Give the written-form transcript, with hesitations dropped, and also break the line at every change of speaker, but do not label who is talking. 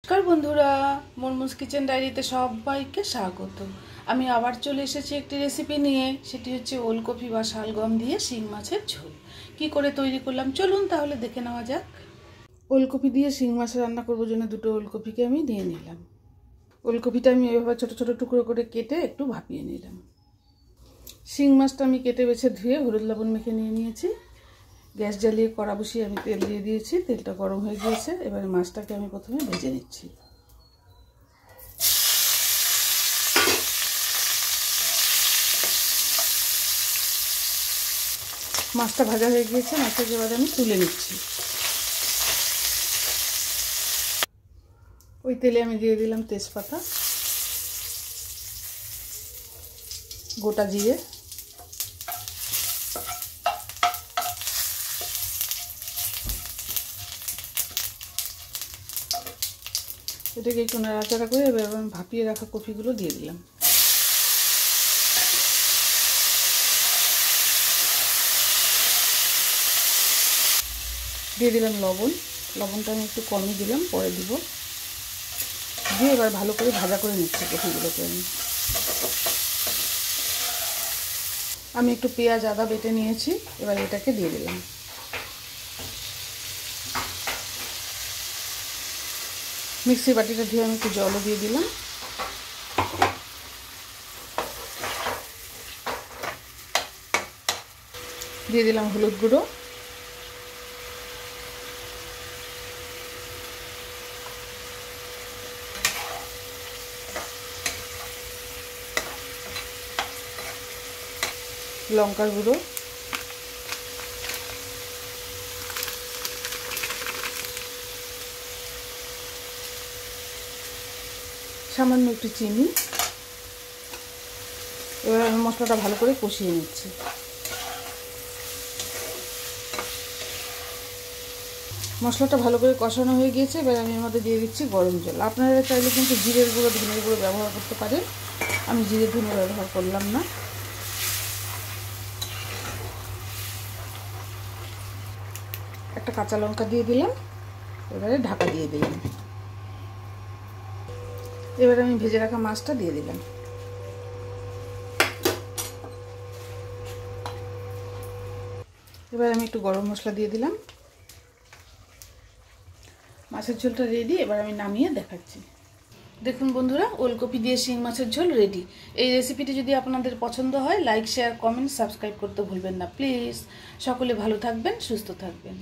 নমস্কার বন্ধুরা, মুনমুনস কিচেন ডায়েরিতে সবাইকে স্বাগত। আমি আবার চলে এসেছি একটি রেসিপি নিয়ে। সেটি হচ্ছে ওলকপি বা শালগম দিয়ে শিং মাছের ঝোল। কি করে তৈরি করলাম চলুন তাহলে দেখে নেওয়া যাক। ওলকপি দিয়ে শিং মাছ রান্না করবার জন্য দুটো ওলকপিকে আমি নিয়ে নিলাম। ওলকপিটা আমি এভাবে ছোটো ছোটো টুকরো করে কেটে একটু ভাপিয়ে নিলাম। শিং মাছটা আমি কেটে বেছে ধুয়ে হলুদ লবণ মেখে নিয়ে নিয়েছি। গ্যাস জ্বালিয়ে কড়া বসিয়ে আমি তেল দিয়ে দিয়েছি। তেলটা গরম হয়ে গিয়েছে। এবারে মাছটাকে আমি প্রথমে ভেজে নিচ্ছি। মাছটা ভাজা হয়ে গিয়েছে। মাছটাকে এবারে আমি তুলে নিচ্ছি। ওই তেলে আমি দিয়ে দিলাম তেজপাতা, গোটা জিরে, এটাকে একটু নাড়াচাড়া করে এবার আমি ভাপিয়ে রাখা কপিগুলো দিয়ে দিলাম। দিয়ে দিলাম লবণ। লবণটা আমি একটু কমই দিলাম, পরে দিব। দিয়ে এবার ভালো করে ভাজা করে নিচ্ছি কপিগুলোকে। আমি একটু পেঁয়াজ আদা বেটে নিয়েছি। এবার এটাকে দিয়ে দিলাম। মিক্সি বাটিটা ধুয়ে আমি একটু জলও দিয়ে দিলাম। দিয়ে দিলাম হলুদ গুঁড়ো, লঙ্কার গুঁড়ো, সামান্য একটু চিনি। এবার আমি মশলাটা ভালো করে কষিয়ে নিচ্ছি। মশলাটা ভালো করে কষানো হয়ে গিয়েছে। এবার আমি এর মধ্যে দিয়ে দিচ্ছি গরম জল। আপনারা চাইলে কিন্তু জিরের গুঁড়ো, ধনের গুঁড়ো ব্যবহার করতে পারেন। আমি জিরে ধনে ব্যবহার করলাম না। একটা কাঁচা লঙ্কা দিয়ে দিলাম। এবারে ঢাকা দিয়ে দিলাম। এবারে আমি ভেজে রাখা মাছটা দিয়ে দিলাম। এবার আমি একটু গরম মশলা দিয়ে দিলাম। মাছের ঝোলটা রেডি। এবার আমি নামিয়ে দেখাচ্ছি। দেখুন বন্ধুরা, ওলকপি দিয়ে শিং মাছের ঝোল রেডি। এই রেসিপিটি যদি আপনাদের পছন্দ হয় লাইক, শেয়ার, কমেন্ট, সাবস্ক্রাইব করতে ভুলবেন না প্লিজ। সকলে ভালো থাকবেন, সুস্থ থাকবেন।